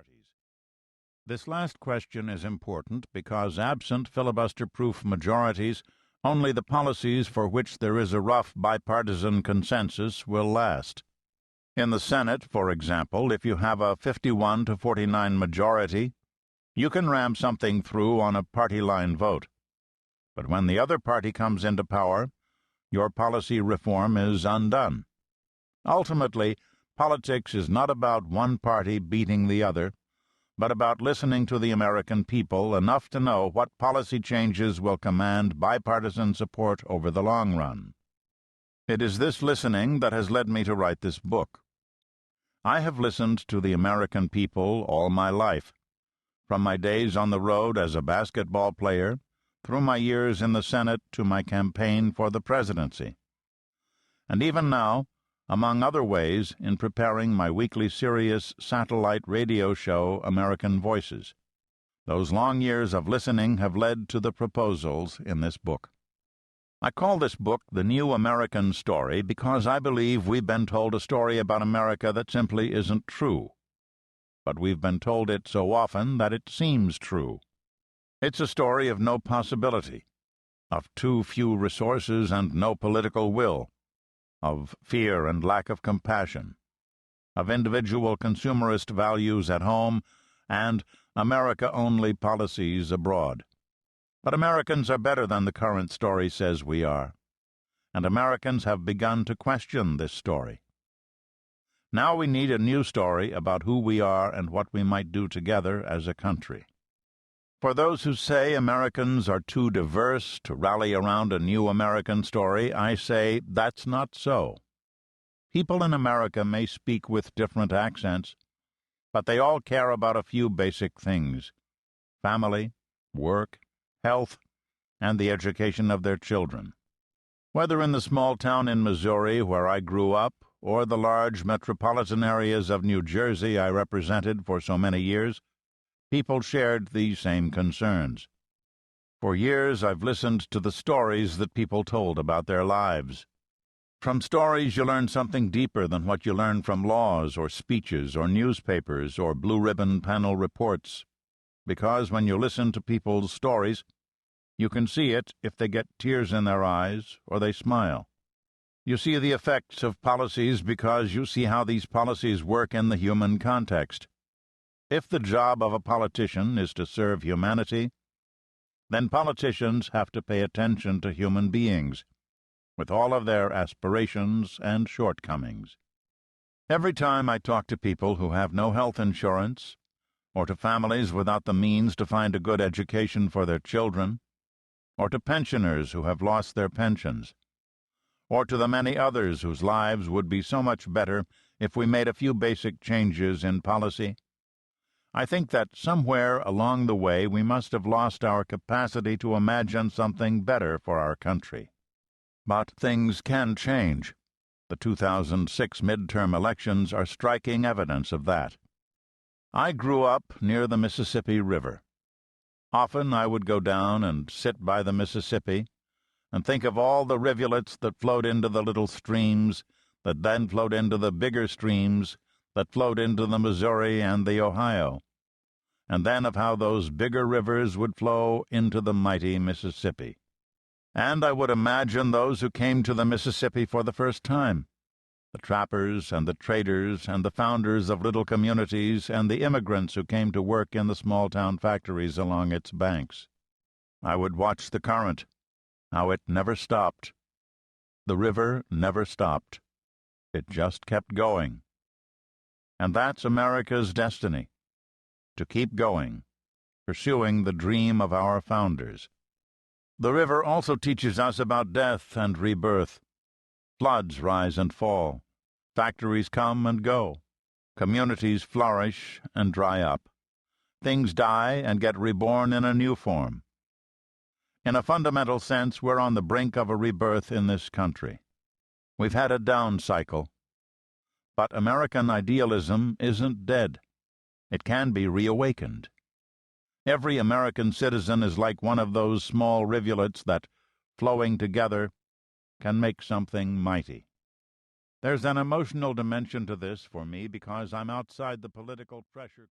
parties. This last question is important because absent filibuster-proof majorities, only the policies for which there is a rough bipartisan consensus will last. In the Senate, for example, if you have a 51 to 49 majority, you can ram something through on a party line vote. But when the other party comes into power, your policy reform is undone. Ultimately, politics is not about one party beating the other, but about listening to the American people enough to know what policy changes will command bipartisan support over the long run. It is this listening that has led me to write this book. I have listened to the American people all my life, from my days on the road as a basketball player, through my years in the Senate to my campaign for the presidency. And even now, among other ways, in preparing my weekly Sirius satellite radio show, American Voices. Those long years of listening have led to the proposals in this book. I call this book The New American Story because I believe we've been told a story about America that simply isn't true. But we've been told it so often that it seems true. It's a story of no possibility, of too few resources and no political will, of fear and lack of compassion, of individual consumerist values at home and America-only policies abroad. But Americans are better than the current story says we are, and Americans have begun to question this story. Now we need a new story about who we are and what we might do together as a country. For those who say Americans are too diverse to rally around a new American story, I say that's not so. People in America may speak with different accents, but they all care about a few basic things: family, work, health, and the education of their children. Whether in the small town in Missouri where I grew up, or the large metropolitan areas of New Jersey I represented for so many years, people shared these same concerns. For years I've listened to the stories that people told about their lives. From stories you learn something deeper than what you learn from laws or speeches or newspapers or blue-ribbon panel reports, because when you listen to people's stories, you can see it if they get tears in their eyes or they smile. You see the effects of policies because you see how these policies work in the human context. If the job of a politician is to serve humanity, then politicians have to pay attention to human beings, with all of their aspirations and shortcomings. Every time I talk to people who have no health insurance, or to families without the means to find a good education for their children, or to pensioners who have lost their pensions, or to the many others whose lives would be so much better if we made a few basic changes in policy, I think that somewhere along the way we must have lost our capacity to imagine something better for our country. But things can change. The 2006 midterm elections are striking evidence of that. I grew up near the Mississippi River. Often I would go down and sit by the Mississippi and think of all the rivulets that flowed into the little streams that then flowed into the bigger streams that flowed into the Missouri and the Ohio, and then of how those bigger rivers would flow into the mighty Mississippi. And I would imagine those who came to the Mississippi for the first time, the trappers and the traders and the founders of little communities and the immigrants who came to work in the small-town factories along its banks. I would watch the current, how it never stopped. The river never stopped. It just kept going. And that's America's destiny, to keep going, pursuing the dream of our founders. The river also teaches us about death and rebirth. Floods rise and fall. Factories come and go. Communities flourish and dry up. Things die and get reborn in a new form. In a fundamental sense, we're on the brink of a rebirth in this country. We've had a down cycle. But American idealism isn't dead. It can be reawakened. Every American citizen is like one of those small rivulets that, flowing together, can make something mighty. There's an emotional dimension to this for me because I'm outside the political pressure.